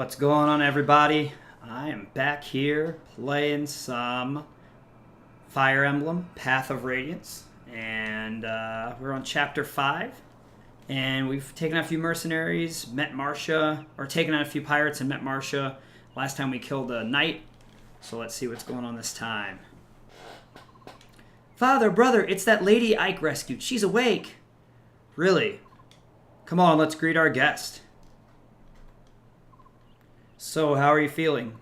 What's going on, everybody? I am back here playing some Fire Emblem, Path of Radiance, and we're on Chapter 5, and we've taken out a few mercenaries, met Marcia, or taken out a few pirates and met Marcia. Last time we killed a knight, so let's see what's going on this time. Father, brother, it's that lady Ike rescued. She's awake. Really? Come on, let's greet our guest. So, how are you feeling?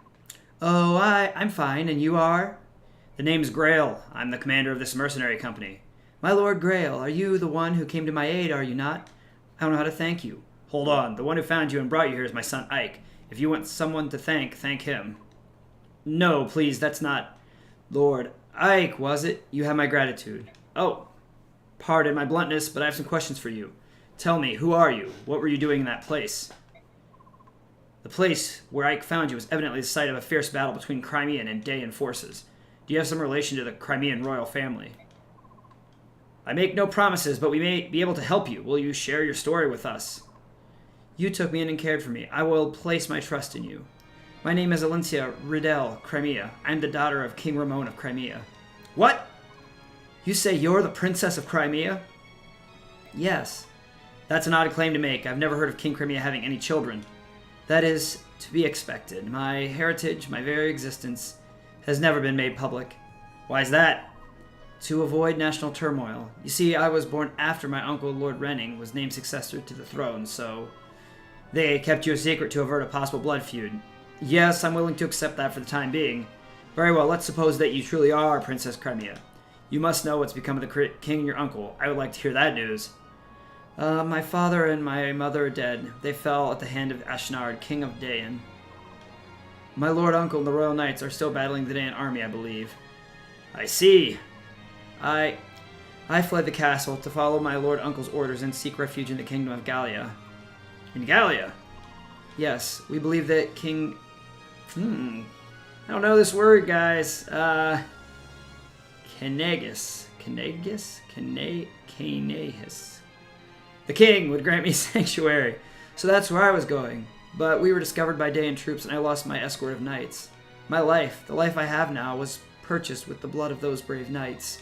Oh, I'm fine, and you are? The name's Greil. I'm the commander of this mercenary company. My lord Greil, are you the one who came to my aid, are you not? I don't know how to thank you. Hold on, the one who found you and brought you here is my son Ike. If you want someone to thank him. No, please, that's not... Lord Ike, was it? You have my gratitude. Oh, pardon my bluntness, but I have some questions for you. Tell me, who are you? What were you doing in that place? The place where Ike found you was evidently the site of a fierce battle between Crimean and Dayan forces. Do you have some relation to the Crimean royal family? I make no promises, but we may be able to help you. Will you share your story with us? You took me in and cared for me. I will place my trust in you. My name is Alencia Riddell, Crimea. I'm the daughter of King Ramon of Crimea. What? You say you're the princess of Crimea? Yes. That's an odd claim to make. I've never heard of King Crimea having any children. That is to be expected. My heritage, my very existence, has never been made public. Why is that? To avoid national turmoil. You see, I was born after my uncle, Lord Renning, was named successor to the throne, so they kept you a secret to avert a possible blood feud. Yes, I'm willing to accept that for the time being. Very well, let's suppose that you truly are Princess Crimea. You must know what's become of the king and your uncle. I would like to hear that news. My father and my mother are dead. They fell at the hand of Ashnard, king of Dayan. My lord uncle and the royal knights are still battling the Dayan army, I believe. I see. I fled the castle to follow my lord uncle's orders and seek refuge in the kingdom of Gallia. In Gallia? Yes, we believe that King... I don't know this word, guys. Canegis. The king would grant me sanctuary. So that's where I was going. But we were discovered by Dayan troops and I lost my escort of knights. My life, the life I have now, was purchased with the blood of those brave knights.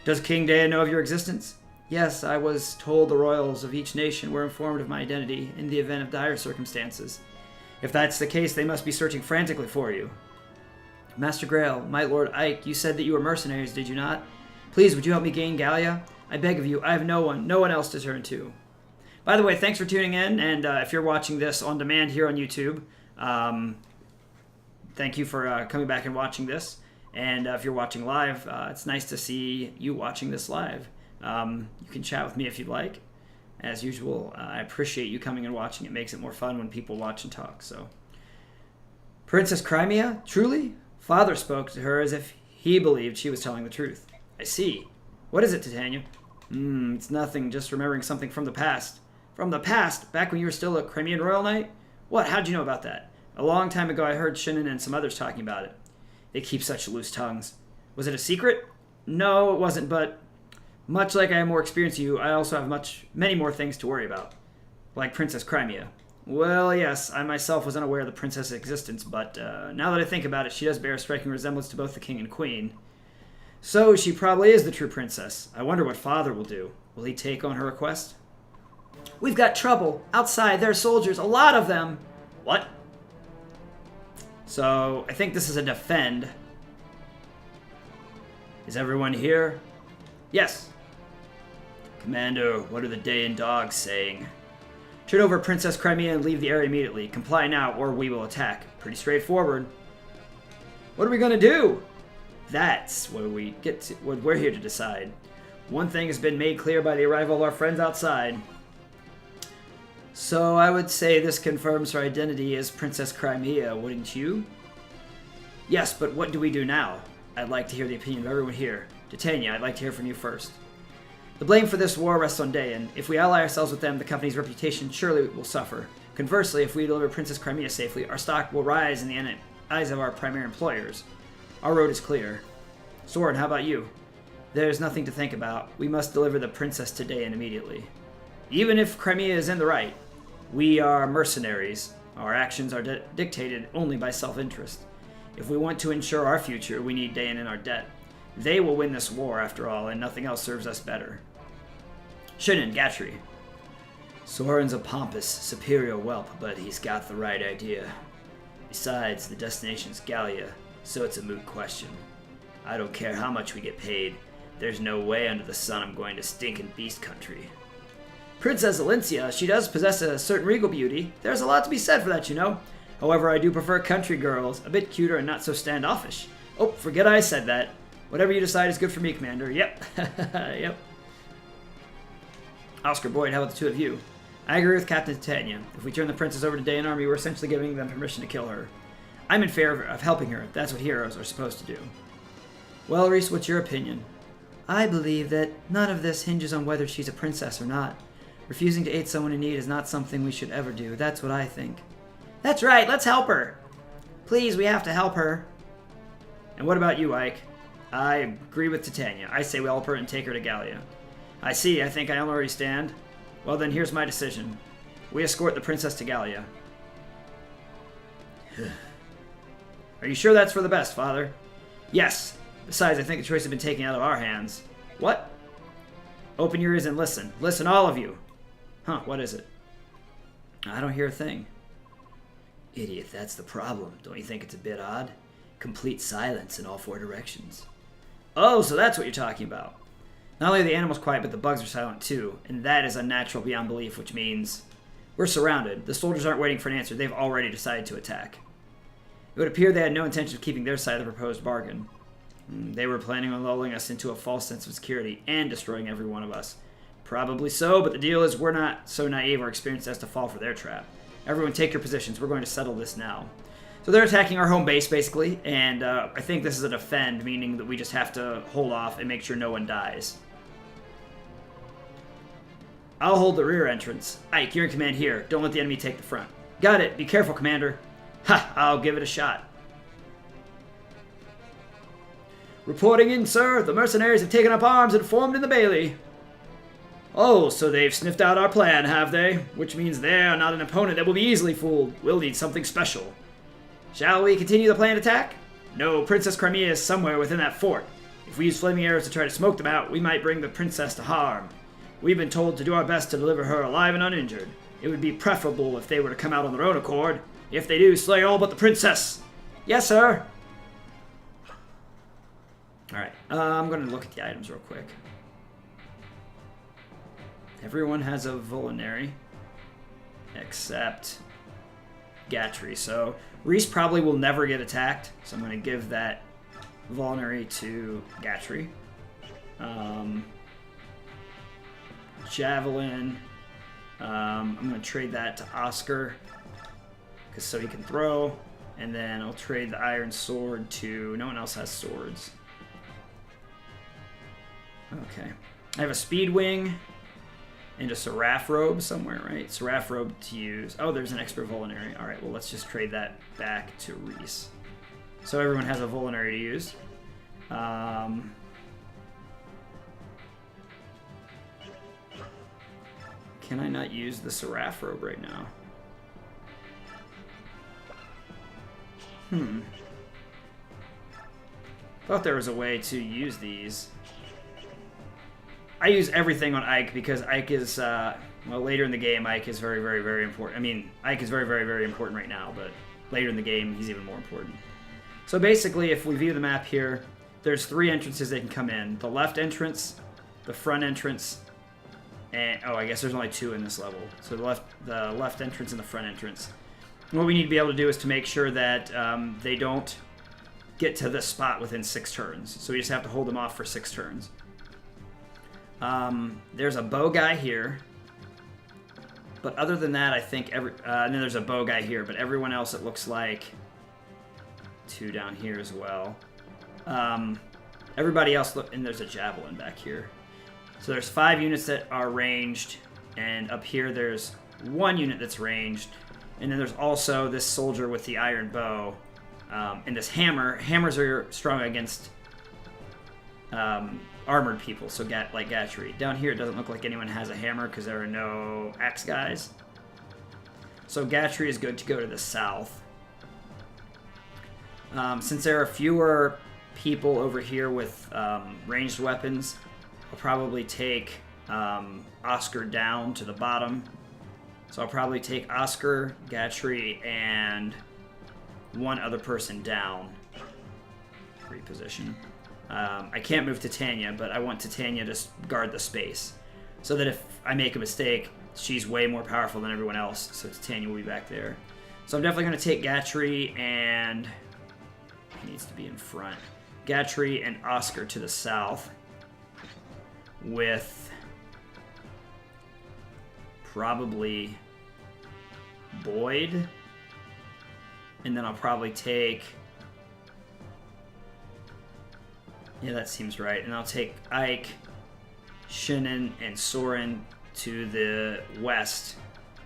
Does King Dayan know of your existence? Yes, I was told the royals of each nation were informed of my identity in the event of dire circumstances. If that's the case, they must be searching frantically for you. Master Greil, my lord Ike, you said that you were mercenaries, did you not? Please, would you help me gain Gallia? I beg of you, I have no one else to turn to. By the way, thanks for tuning in, and if you're watching this on demand here on YouTube, thank you for coming back and watching this. And if you're watching live, it's nice to see you watching this live. You can chat with me if you'd like. As usual, I appreciate you coming and watching. It makes it more fun when people watch and talk. So, Princess Crimea, truly? Father spoke to her as if he believed she was telling the truth. I see. What is it, Titania? It's nothing, just remembering something from the past. From the past? Back when you were still a Crimean royal knight? What? How'd you know about that? A long time ago I heard Shinnon and some others talking about it. They keep such loose tongues. Was it a secret? No, it wasn't, but much like I have more experience than you, I also have many more things to worry about. Like Princess Crimea. Well, yes, I myself was unaware of the princess's existence, but now that I think about it, she does bear a striking resemblance to both the king and queen. So she probably is the true princess. I wonder what father will do. Will he take on her request? We've got trouble. Outside, there are soldiers. A lot of them. What? So, I think this is a defend. Is everyone here? Yes. Commander, what are the Dayan dogs saying? Turn over Princess Crimea and leave the area immediately. Comply now, or we will attack. Pretty straightforward. What are we gonna do? That's what we're here to decide. One thing has been made clear by the arrival of our friends outside. So I would say this confirms her identity as Princess Crimea, wouldn't you? Yes, but what do we do now? I'd like to hear the opinion of everyone here. Titania, I'd like to hear from you first. The blame for this war rests on Dayan. If we ally ourselves with them, the company's reputation surely will suffer. Conversely, if we deliver Princess Crimea safely, our stock will rise in the eyes of our primary employers. Our road is clear. Soren, how about you? There's nothing to think about. We must deliver the princess to Dayan immediately. Even if Crimea is in the right, we are mercenaries. Our actions are dictated only by self-interest. If we want to ensure our future, we need Dayan in our debt. They will win this war, after all, and nothing else serves us better. Shinin, Gatry. Soren's a pompous, superior whelp, but he's got the right idea. Besides, the destination's Gallia, so it's a moot question. I don't care how much we get paid. There's no way under the sun I'm going to stinking beast country. Princess Valencia, she does possess a certain regal beauty. There's a lot to be said for that, you know. However, I do prefer country girls, a bit cuter and not so standoffish. Oh, forget I said that. Whatever you decide is good for me, Commander. Yep. Yep. Oscar Boyd, how about the two of you? I agree with Captain Titania. If we turn the princess over to Dayan Army, we're essentially giving them permission to kill her. I'm in favor of helping her. That's what heroes are supposed to do. Well, Reese, what's your opinion? I believe that none of this hinges on whether she's a princess or not. Refusing to aid someone in need is not something we should ever do. That's what I think. That's right. Let's help her. Please, we have to help her. And what about you, Ike? I agree with Titania. I say we help her and take her to Gallia. I see. I think I already stand. Well, then here's my decision. We escort the princess to Gallia. Are you sure that's for the best, Father? Yes. Besides, I think the choice has been taken out of our hands. What? Open your ears and listen. Listen, all of you. Huh, what is it? I don't hear a thing. Idiot, that's the problem. Don't you think it's a bit odd? Complete silence in all four directions. Oh, so that's what you're talking about. Not only are the animals quiet, but the bugs are silent too, and that is unnatural beyond belief, which means we're surrounded. The soldiers aren't waiting for an answer. They've already decided to attack. It would appear they had no intention of keeping their side of the proposed bargain. They were planning on lulling us into a false sense of security and destroying every one of us. Probably so, but the deal is we're not so naive or experienced as to fall for their trap. Everyone take your positions. We're going to settle this now. So they're attacking our home base, basically, and I think this is a defend, meaning that we just have to hold off and make sure no one dies. I'll hold the rear entrance. Ike, you're in command here. Don't let the enemy take the front. Got it. Be careful, Commander. Ha! I'll give it a shot. Reporting in, sir. The mercenaries have taken up arms and formed in the bailey. Oh, so they've sniffed out our plan, have they? Which means they're not an opponent that will be easily fooled. We'll need something special. Shall we continue the planned attack? No, Princess Crimea is somewhere within that fort. If we use flaming arrows to try to smoke them out, we might bring the princess to harm. We've been told to do our best to deliver her alive and uninjured. It would be preferable if they were to come out on their own accord. If they do, slay all but the princess. Yes, sir. Alright, I'm going to look at the items real quick. Everyone has a Vulnerary, except Gatry. So Reese probably will never get attacked, so I'm going to give that Vulnerary to Gatry. Javelin, I'm going to trade that to Oscar, because so he can throw, and then I'll trade the Iron Sword to... No one else has swords. Okay. I have a Speed Wing and a Seraph Robe somewhere, right? Seraph Robe to use. Oh, there's an extra Vulnerary. All right, well, let's just trade that back to Reese. So everyone has a Vulnerary to use. Can I not use the Seraph Robe right now? Thought there was a way to use these. I use everything on Ike because Ike is, well, later in the game, Ike is very, very, very important. I mean, Ike is very, very, very important right now, but later in the game, he's even more important. So basically, if we view the map here, there's 3 entrances they can come in. The left entrance, the front entrance, and, oh, I guess there's only 2 in this level. So the left entrance and the front entrance. And what we need to be able to do is to make sure that they don't get to this spot within 6 turns. So we just have to hold them off for 6 turns. There's a bow guy here. But other than that, I think and then there's a bow guy here, but everyone else, it looks like 2 down here as well. Everybody else, and there's a javelin back here. So there's 5 units that are ranged, and up here there's 1 unit that's ranged, and then there's also this soldier with the iron bow, and this hammer. Hammers are strong against armored people, so like Gatry. Down here it doesn't look like anyone has a hammer because there are no axe guys. So Gatry is good to go to the south. Since there are fewer people over here with ranged weapons, I'll probably take Oscar down to the bottom. So I'll probably take Oscar, Gatry, and one other person down. Reposition. I can't move Titania, but I want Titania to guard the space. So that if I make a mistake, she's way more powerful than everyone else. So Titania will be back there. So I'm definitely going to take Gatry and... he needs to be in front. Gatry and Oscar to the south. With... probably... Boyd. And then I'll probably take... yeah, that seems right. And I'll take Ike, Shinnon, and Soren to the west.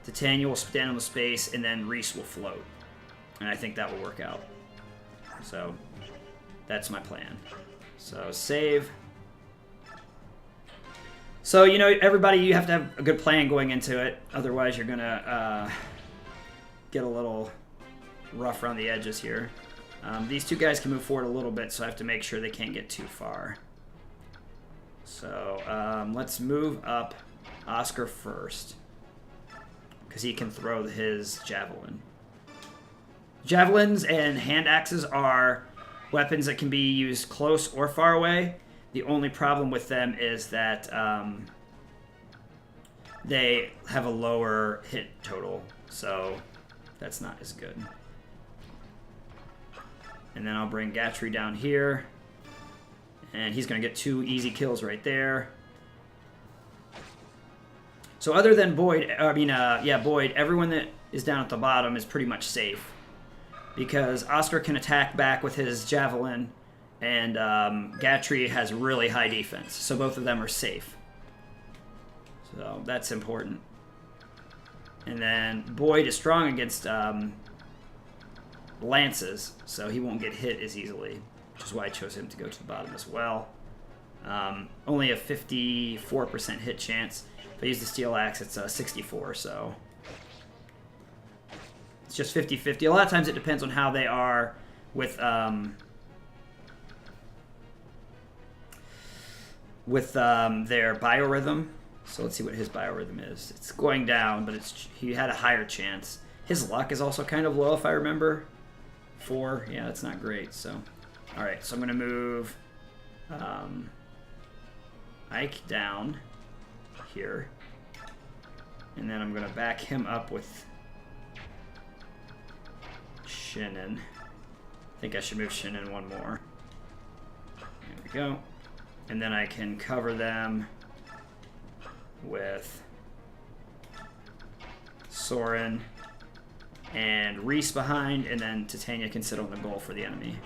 Titania will stand on the space, and then Reese will float. And I think that will work out. So, that's my plan. So, save. So, you know, everybody, you have to have a good plan going into it. Otherwise, you're going to get a little rough around the edges here. These two guys can move forward a little bit, so I have to make sure they can't get too far. So, let's move up Oscar first, because he can throw his javelin. Javelins and hand axes are weapons that can be used close or far away. The only problem with them is that they have a lower hit total, so that's not as good. And then I'll bring Gatry down here. And he's going to get 2 easy kills right there. So other than Boyd, Boyd, everyone that is down at the bottom is pretty much safe. Because Oscar can attack back with his javelin, and Gatry has really high defense. So both of them are safe. So that's important. And then Boyd is strong against... lances, so he won't get hit as easily, which is why I chose him to go to the bottom as well. Only a 54% hit chance. If I use the steel axe, it's 64, so it's just 50-50. A lot of times it depends on how they are with their biorhythm. So let's see what his biorhythm is. It's going down, but he had a higher chance. His luck is also kind of low, if I remember. 4, yeah, that's not great. So, all right, so I'm going to move Ike down here, and then I'm going to back him up with Shinnon. I think I should move Shinnon one more. There we go. And then I can cover them with Soren and Reese behind, and then Titania can sit on the goal for the enemy.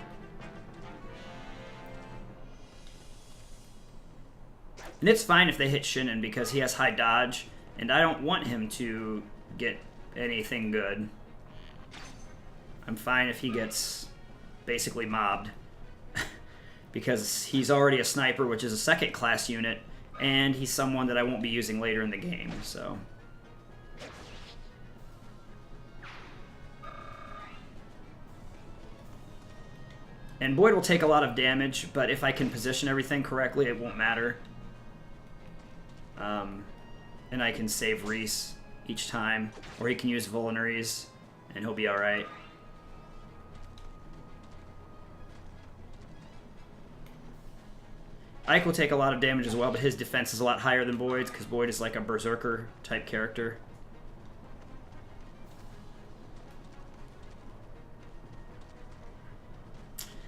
And it's fine if they hit Shinnon because he has high dodge, and I don't want him to get anything good. I'm fine if he gets basically mobbed because he's already a sniper, which is a second class unit, and he's someone that I won't be using later in the game, so... And Boyd will take a lot of damage, but if I can position everything correctly, it won't matter. And I can save Reese each time, or he can use Vulneraries, and he'll be alright. Ike will take a lot of damage as well, but his defense is a lot higher than Boyd's, because Boyd is like a berserker type character.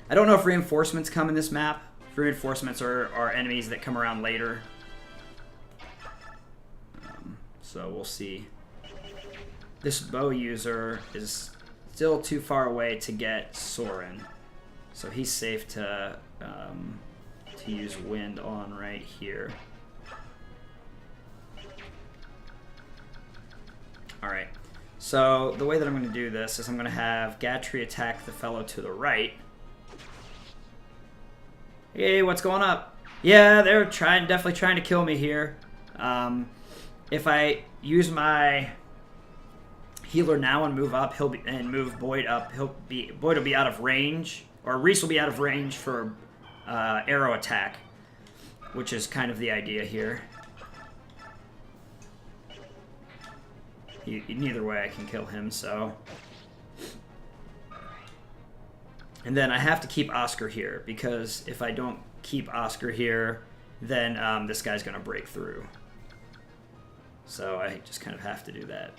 I don't know if reinforcements come in this map. Reinforcements are enemies that come around later. So we'll see. This bow user is still too far away to get Soren. So he's safe to use wind on right here. Alright. So the way that I'm going to do this is I'm going to have Gatry attack the fellow to the right. Hey, what's going up? Yeah, they're definitely trying to kill me here. If I use my healer now and move up. And move Boyd up. Boyd will be out of range, or Reese will be out of range for arrow attack, which is kind of the idea here. Neither way I can kill him, so. And then I have to keep Oscar here, because if I don't keep Oscar here, then this guy's going to break through. So I just kind of have to do that.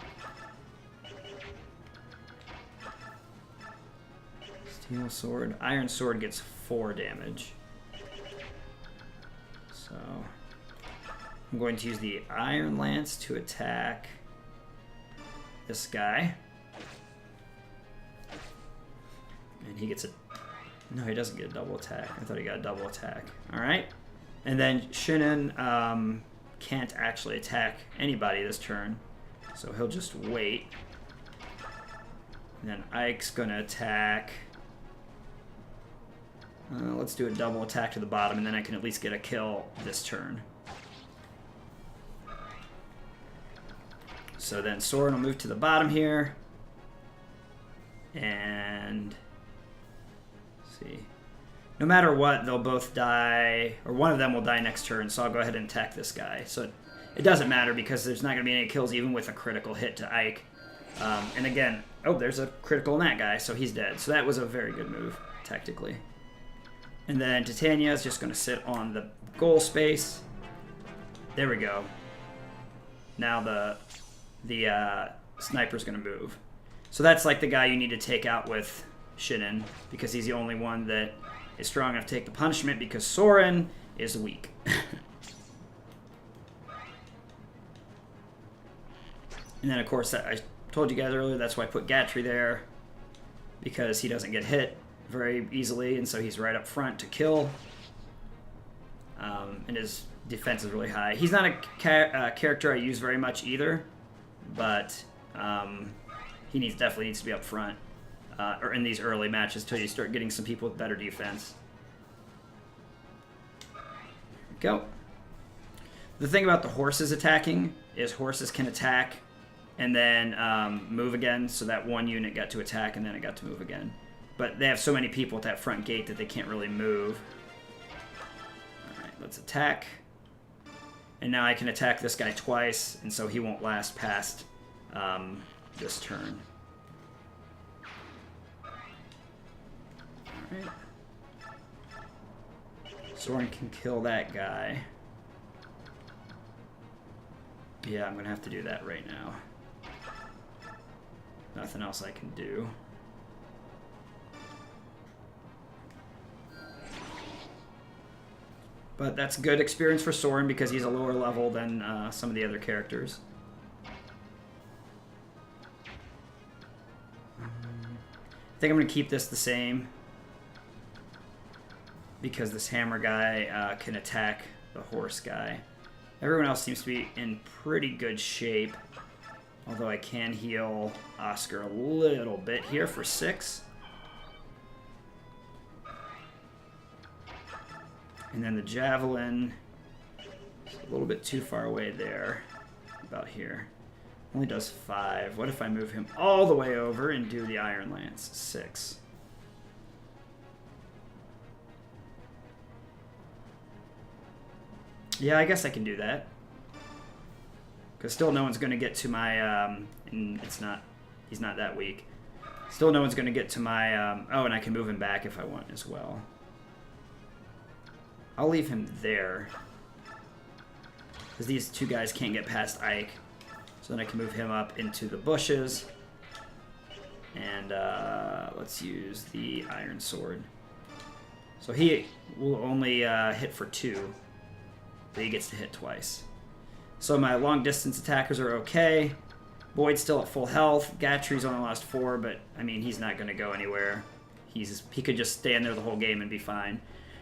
Steel sword. Iron sword gets 4 damage. So I'm going to use the Iron Lance to attack this guy. And he gets a... No, he doesn't get a double attack. I thought he got a double attack. Alright. And then Shinnon can't actually attack anybody this turn. So he'll just wait. And then Ike's going to attack... let's do a double attack to the bottom, and then I can at least get a kill this turn. So then Soren will move to the bottom here. And... see. No matter what, they'll both die, or one of them will die next turn, so I'll go ahead and attack this guy. So it doesn't matter, because there's not going to be any kills even with a critical hit to Ike. And again, oh, there's a critical in that guy, so he's dead. So that was a very good move, tactically. And then Titania is just going to sit on the goal space. There we go. Now the sniper's going to move. So that's like the guy you need to take out with Shinnon, because he's the only one that is strong enough to take the punishment, because Soren is weak. And then, of course, I told you guys earlier, that's why I put Gatry there, because he doesn't get hit very easily, and so he's right up front to kill. And his defense is really high. He's not a character I use very much either, but he definitely needs to be up front. Or in these early matches till you start getting some people with better defense. Go. The thing about the horses attacking is horses can attack and then move again, so that one unit got to attack and then it got to move again. But they have so many people at that front gate that they can't really move. Alright, let's attack. And now I can attack this guy twice, and so he won't last past this turn. Alright. Soren can kill that guy. Yeah, I'm going to have to do that right now. Nothing else I can do. But that's good experience for Soren because he's a lower level than some of the other characters. I think I'm going to keep this the same because this hammer guy can attack the horse guy. Everyone else seems to be in pretty good shape, although I can heal Oscar a little bit here for 6. And then the javelin is a little bit too far away there, about here. Only does 5. What if I move him all the way over and do the Iron Lance? 6. Yeah, I guess I can do that. Because still no one's going to get to my, and he's not that weak. Still no one's going to get to my, oh, and I can move him back if I want as well. I'll leave him there. Because these two guys can't get past Ike. So then I can move him up into the bushes. And let's use the Iron Sword. So he will only hit for 2. But he gets to hit twice. So my long distance attackers are okay. Boyd's still at full health. Gatry's only lost 4, but I mean he's not going to go anywhere. He could just stand there the whole game and be fine.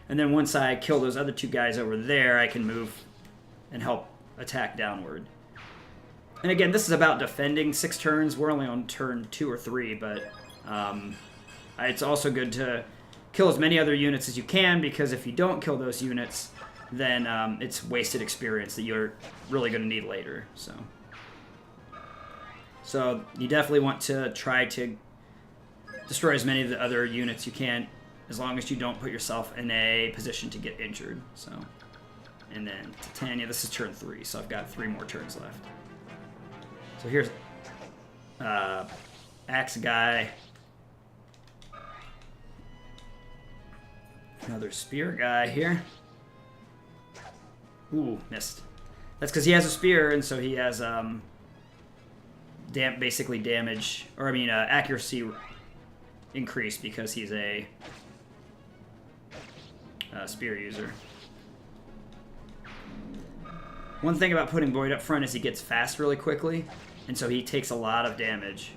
And then once I kill those other 2 guys over there, I can move and help attack downward. And again, this is about defending 6 turns. We're only on turn 2 or 3, but it's also good to kill as many other units as you can, because if you don't kill those units, then it's wasted experience that you're really going to need later. So So you definitely want to try to destroy as many of the other units you can, as long as you don't put yourself in a position to get injured. So, and then Titania, this is turn 3, so I've got 3 more turns left. So here's Axe Guy. Another Spear Guy here. Ooh, missed. That's because he has a spear, and so he has basically damage, or I mean accuracy increase because he's a spear user. One thing about putting Boyd up front is he gets fast really quickly, and so he takes a lot of damage.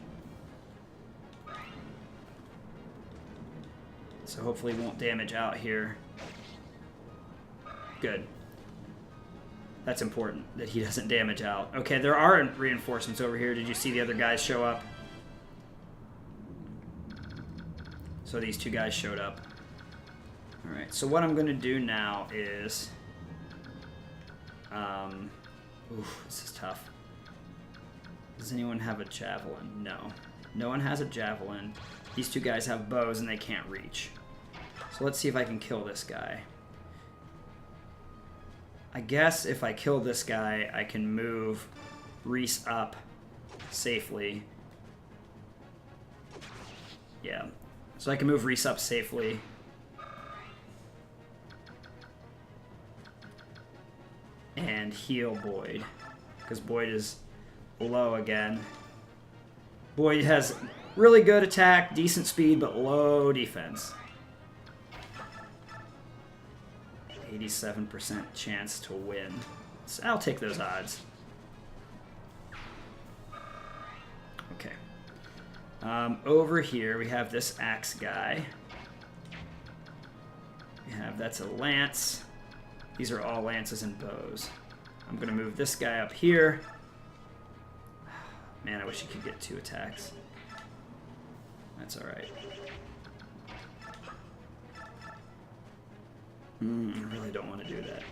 So hopefully he won't damage out here. Good. That's important, that he doesn't damage out. Okay, there are reinforcements over here. Did you see the other guys show up? So these 2 guys showed up. Alright, so what I'm going to do now is... this is tough. Does anyone have a javelin? No. No one has a javelin. These 2 guys have bows and they can't reach. So let's see if I can kill this guy. I guess if I kill this guy, I can move Reese up safely. Yeah. So I can move Reese up safely. And heal Boyd. Because Boyd is low again. Boyd has really good attack, decent speed, but low defense. 87% chance to win. So I'll take those odds. Okay. Over here we have this axe guy. That's a lance. These are all lances and bows. I'm going to move this guy up here. Man, I wish he could get 2 attacks. That's alright. I really don't want to do that.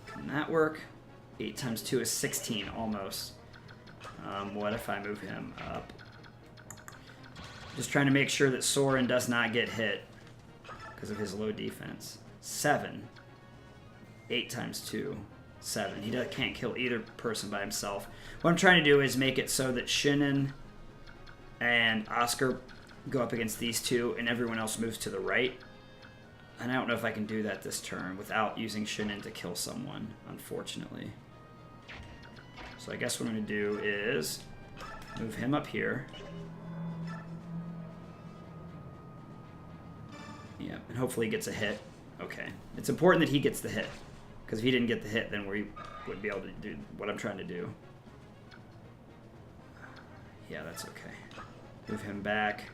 Can that work? 8 times 2 is 16, almost. What if I move him up? Just trying to make sure that Soren does not get hit because of his low defense. 7. 8 times 2, 7. He can't kill either person by himself. What I'm trying to do is make it so that Shinnon and Oscar go up against these 2, and everyone else moves to the right. And I don't know if I can do that this turn without using Shinnon to kill someone, unfortunately. So I guess what I'm going to do is move him up here. Yeah, and hopefully he gets a hit. Okay. It's important that he gets the hit, because if he didn't get the hit, then we wouldn't be able to do what I'm trying to do. Yeah, that's okay. Move him back.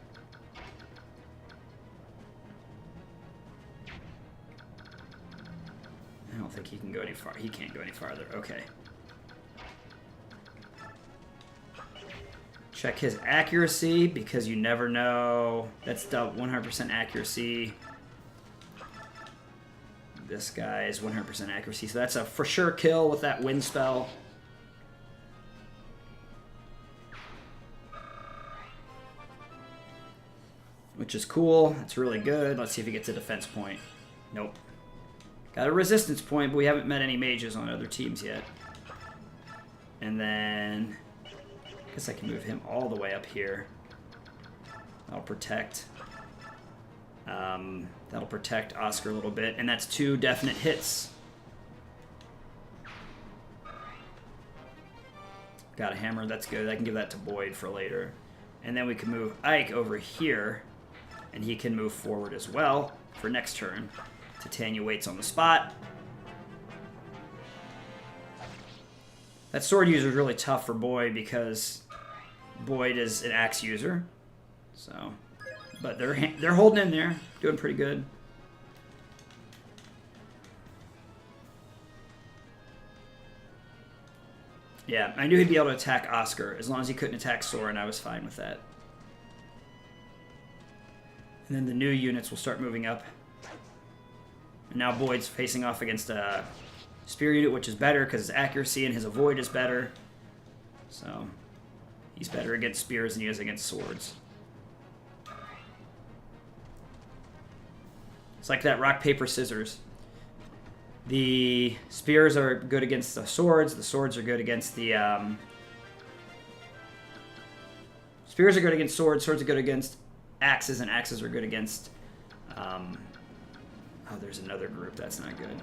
I don't think he can go any far. He can't go any farther. Okay. Check his accuracy, because you never know. That's 100% accuracy. This guy is 100% accuracy, so that's a for sure kill with that wind spell. Which is cool. That's really good. Let's see if he gets a defense point. Nope. Got a resistance point, but we haven't met any mages on other teams yet. And then I guess I can move him all the way up here. That'll protect. That'll protect Oscar a little bit, and that's 2 definite hits. Got a hammer, that's good. I can give that to Boyd for later. And then we can move Ike over here, and he can move forward as well for next turn. Titania waits on the spot. That sword user is really tough for Boyd because Boyd is an axe user. So, but they're holding in there, doing pretty good. Yeah, I knew he'd be able to attack Oscar. As long as he couldn't attack Soren, I was fine with that. And then the new units will start moving up. And now Boyd's facing off against a spear unit, which is better because his accuracy and his avoid is better. So, He's better against spears than he is against swords. It's like that rock, paper, scissors. The spears are good against the swords are good against the... Spears are good against swords, swords are good against axes, and axes are good against... Oh, there's another group. That's not good.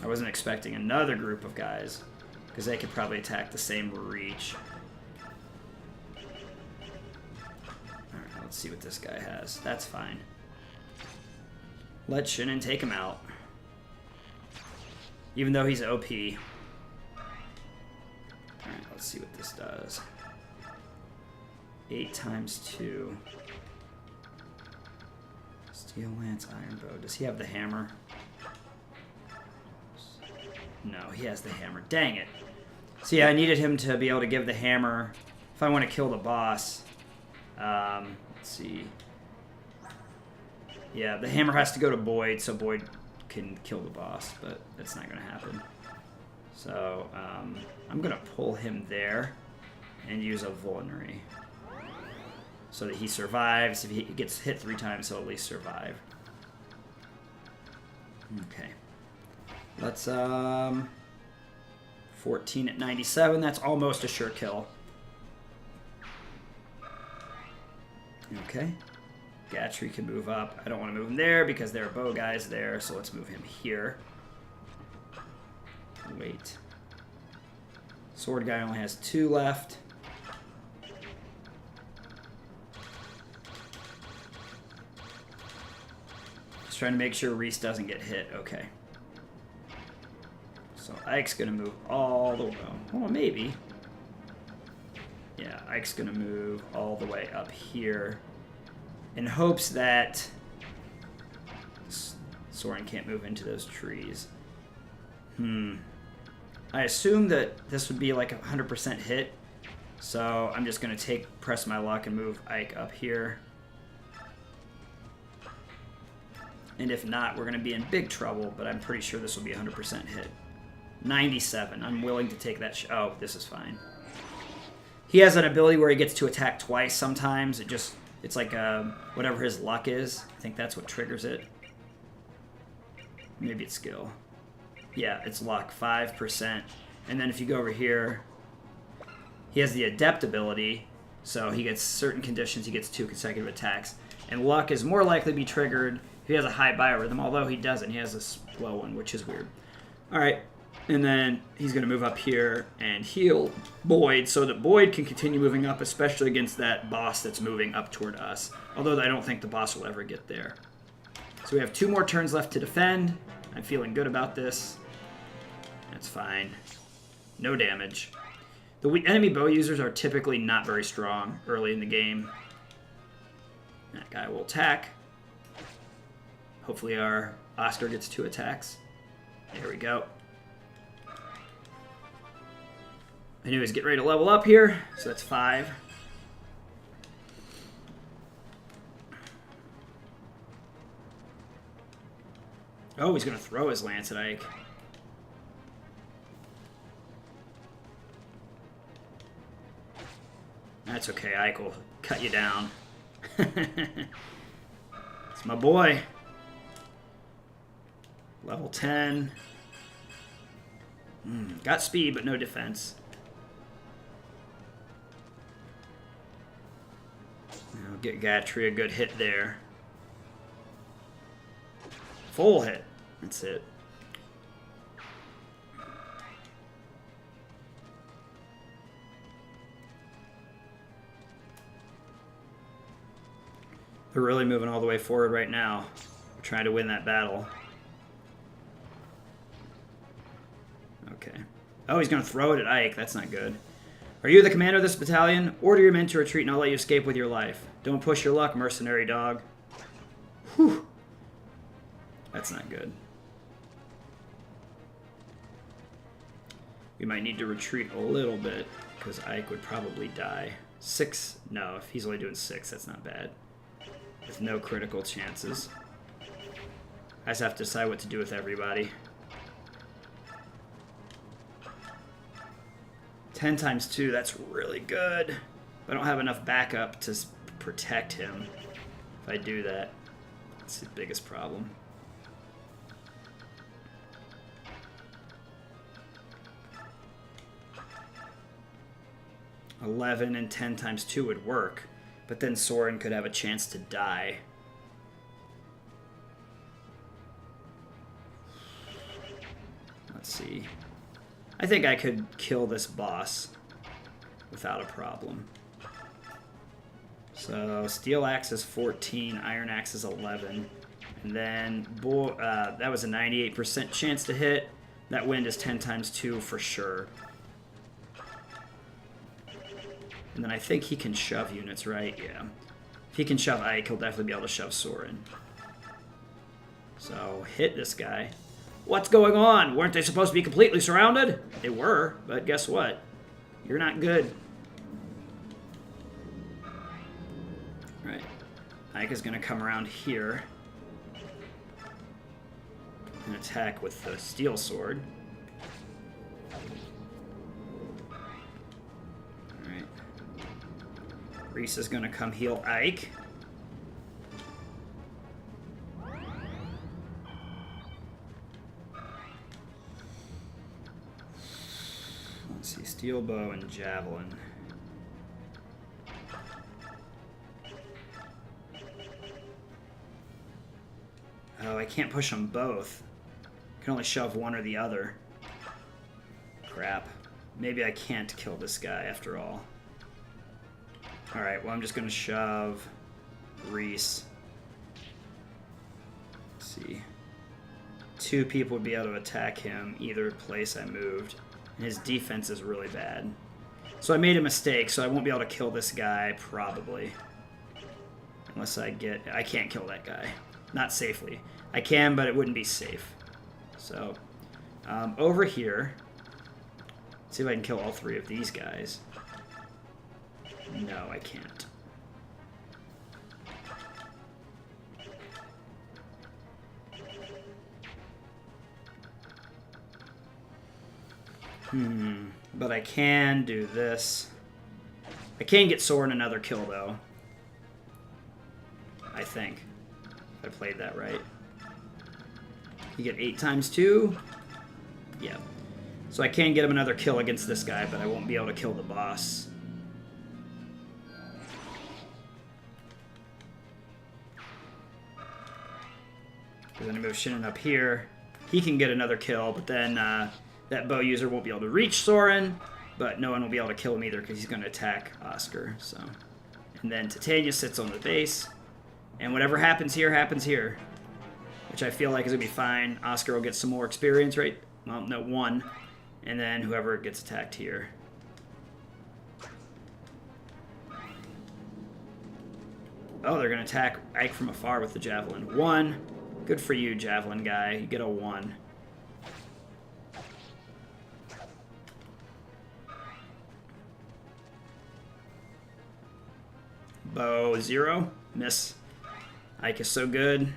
I wasn't expecting another group of guys, because they could probably attack the same reach. Alright, let's see what this guy has. That's fine. Let Shin'en take him out. Even though he's OP. Alright, let's see what this does. 8 times 2. Steel Lance, Iron Bow. Does he have the hammer? No, he has the hammer. Dang it. See, I needed him to be able to give the hammer if I want to kill the boss. Let's see. Yeah, the hammer has to go to Boyd, so Boyd can kill the boss, but that's not going to happen. So, I'm going to pull him there and use a Vulnerary. So that he survives. If he gets hit 3 times, he'll at least survive. Okay. Let's, 14 at 97. That's almost a sure kill. Okay. Gatry can move up. I don't want to move him there because there are bow guys there, so let's move him here. Wait. Sword guy only has 2 left. Just trying to make sure Reese doesn't get hit. Okay. So Ike's going to move all the way... Well, maybe. Yeah, Ike's going to move all the way up here in hopes that Soren can't move into those trees. I assume that this would be like a 100% hit, so I'm just going to press my luck and move Ike up here. And if not, we're going to be in big trouble, but I'm pretty sure this will be a 100% hit. 97. I'm willing to take that. Oh, this is fine. He has an ability where he gets to attack twice sometimes. It's like whatever his luck is. I think that's what triggers it. Maybe it's skill. Yeah, it's luck, 5%. And then if you go over here, he has the adept ability. So he gets certain conditions, he gets 2 consecutive attacks. And luck is more likely to be triggered if he has a high biorhythm, although he doesn't. He has a low one, which is weird. All right. And then he's going to move up here and heal Boyd so that Boyd can continue moving up, especially against that boss that's moving up toward us. Although I don't think the boss will ever get there. So we have 2 more turns left to defend. I'm feeling good about this. That's fine. No damage. The enemy bow users are typically not very strong early in the game. That guy will attack. Hopefully our Oscar gets 2 attacks. There we go. I knew he was getting ready to level up here, so that's 5. Oh, he's going to throw his lance at Ike. That's okay, Ike will cut you down. It's my boy. Level 10. Got speed, but no defense. I'll get Gatry a good hit there. Full hit. That's it. They're really moving all the way forward right now. We're trying to win that battle. Okay. Oh, he's going to throw it at Ike. That's not good. Are you the commander of this battalion? Order your men to retreat and I'll let you escape with your life. Don't push your luck, mercenary dog. Whew. That's not good. We might need to retreat a little bit because Ike would probably die. 6? No, if he's only doing 6, that's not bad. With no critical chances. I just have to decide what to do with everybody. 10 times 2, that's really good. I don't have enough backup to protect him if I do that. That's the biggest problem. $11 and 10 times 2 would work, but then Soren could have a chance to die. Let's see. I think I could kill this boss without a problem. So Steel Axe is 14, Iron Axe is 11, and then that was a 98% chance to hit. That wind is 10 times 2 for sure. And then I think he can shove units, right? Yeah. If he can shove Ike, he'll definitely be able to shove Soren. So hit this guy. What's going on? Weren't they supposed to be completely surrounded? They were, but guess what? You're not good. Right. Ike is going to come around here and attack with the steel sword. Alright. Reese is going to come heal Ike. Let's see, steel bow and javelin. Oh, I can't push them both. I can only shove one or the other. Crap. Maybe I can't kill this guy after all. Alright, well I'm just going to shove Reese. Let's see. 2 people would be able to attack him either place I moved. And his defense is really bad. So I made a mistake, so I won't be able to kill this guy, probably. Unless I can't kill that guy. Not safely. I can, but it wouldn't be safe. So, over here. Let's see if I can kill all 3 of these guys. No, I can't. But I can do this. I can get Soren another kill, though. I think. If I played that right. You get 8 times 2. Yeah. So I can get him another kill against this guy, but I won't be able to kill the boss. Then I move Shinnon up here. He can get another kill, but then that bow user won't be able to reach Soren, but no one will be able to kill him either because he's going to attack Oscar. So, and then Titania sits on the base, and whatever happens here, which I feel like is going to be fine. Oscar will get some more experience, right? Well, no, 1, and then whoever gets attacked here. Oh, they're going to attack Ike from afar with the javelin. 1. Good for you, javelin guy. You get a 1. Bow 0. Miss. Ike is so good.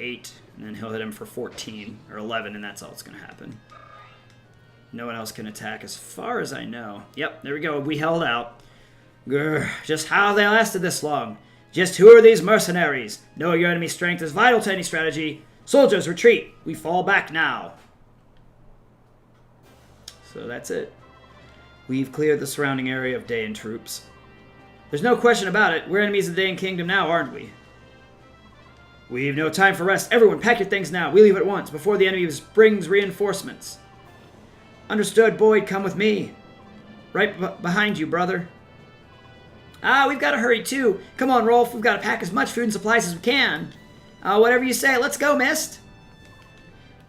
8. And then he'll hit him for 14. Or 11, and that's all that's going to happen. No one else can attack as far as I know. Yep, there we go. We held out. Grr, just how they lasted this long. Just who are these mercenaries? Knowing your enemy's strength is vital to any strategy. Soldiers, retreat. We fall back now. So that's it. We've cleared the surrounding area of Dayan troops. There's no question about it. We're enemies of the Dayan Kingdom now, aren't we? We've no time for rest. Everyone, pack your things now. We leave at once, before the enemy brings reinforcements. Understood, Boyd. Come with me. Right behind you, brother. We've got to hurry, too. Come on, Rolf. We've got to pack as much food and supplies as we can. Whatever you say. Let's go, Mist.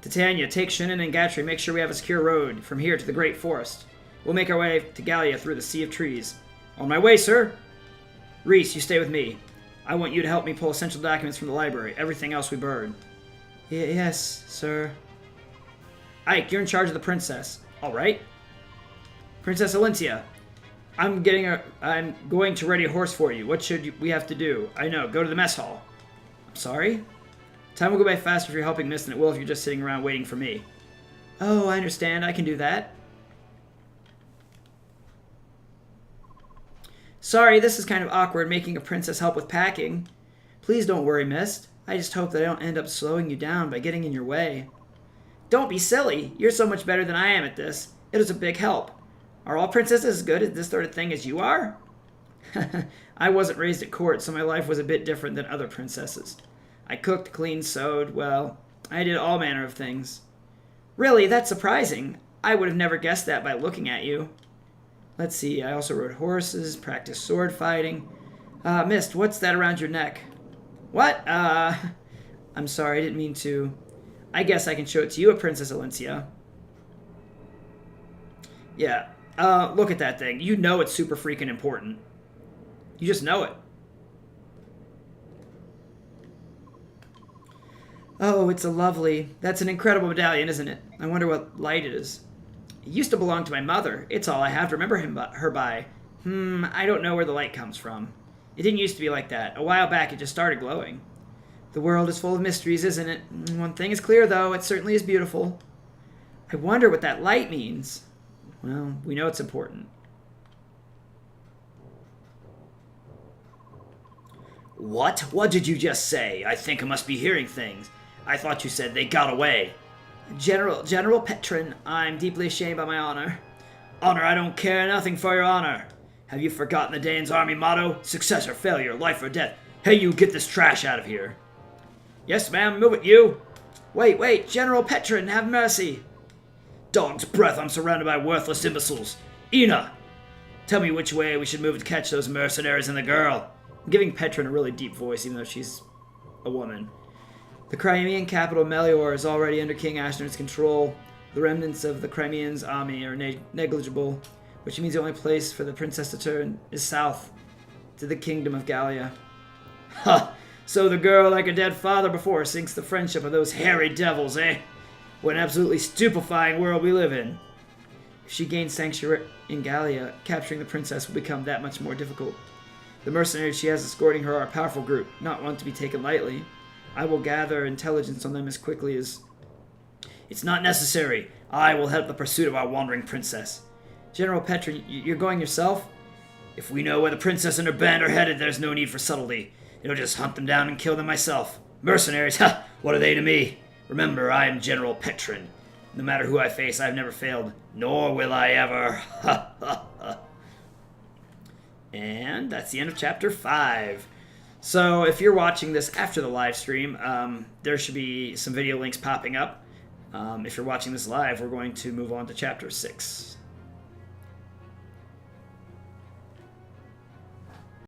Titania, take Shinnon and Gatry. Make sure we have a secure road from here to the Great Forest. We'll make our way to Gallia through the Sea of Trees. On my way, sir. Reese, you stay with me. I want you to help me pull essential documents from the library. Everything else we burn. Yes, sir. Ike, you're in charge of the princess. All right. Princess Alencia, I'm going to ready a horse for you. What should we have to do? I know. Go to the mess hall. I'm sorry? Time will go by faster if you're helping Mist than it will if you're just sitting around waiting for me. Oh, I understand. I can do that. Sorry, this is kind of awkward, making a princess help with packing. Please don't worry, miss. I just hope that I don't end up slowing you down by getting in your way. Don't be silly. You're so much better than I am at this. It is a big help. Are all princesses as good at this sort of thing as you are? I wasn't raised at court, so my life was a bit different than other princesses. I cooked, cleaned, sewed, well, I did all manner of things. Really, that's surprising. I would have never guessed that by looking at you. Let's see, I also rode horses, practiced sword fighting. Mist, what's that around your neck? What? I'm sorry, I didn't mean to. I guess I can show it to you, Princess Alencia. Yeah, look at that thing. You know it's super freaking important. You just know it. Oh, it's that's an incredible medallion, isn't it? I wonder what light it is. It used to belong to my mother. It's all I have to remember her by. I don't know where the light comes from. It didn't used to be like that. A while back, it just started glowing. The world is full of mysteries, isn't it? One thing is clear, though. It certainly is beautiful. I wonder what that light means. Well, we know it's important. What? What did you just say? I think I must be hearing things. I thought you said they got away. General Petrin, I'm deeply ashamed by my honor. Honor, I don't care nothing for your honor. Have you forgotten the Dane's army motto? Success or failure, life or death. Hey, you, get this trash out of here. Yes, ma'am, move it, you. Wait, General Petrin, have mercy. Dog's breath, I'm surrounded by worthless imbeciles. Ina, tell me which way we should move to catch those mercenaries and the girl. I'm giving Petrin a really deep voice, even though she's a woman. The Crimean capital Melior is already under King Ashnard's control. The remnants of the Crimean's army are negligible, which means the only place for the princess to turn is south, to the kingdom of Gallia. Ha! So the girl, like a dead father before, sinks the friendship of those hairy devils, eh? What an absolutely stupefying world we live in. If she gains sanctuary in Gallia, capturing the princess will become that much more difficult. The mercenaries she has escorting her are a powerful group, not one to be taken lightly. I will gather intelligence on them as quickly as... It's not necessary. I will help the pursuit of our wandering princess. General Petrin, you're going yourself? If we know where the princess and her band are headed, there's no need for subtlety. It'll just hunt them down and kill them myself. Mercenaries, ha! What are they to me? Remember, I am General Petrin. No matter who I face, I've never failed. Nor will I ever. Ha ha ha. And that's the end of Chapter 5. So if you're watching this after the live stream, there should be some video links popping up. If you're watching this live, we're going to move on to Chapter 6.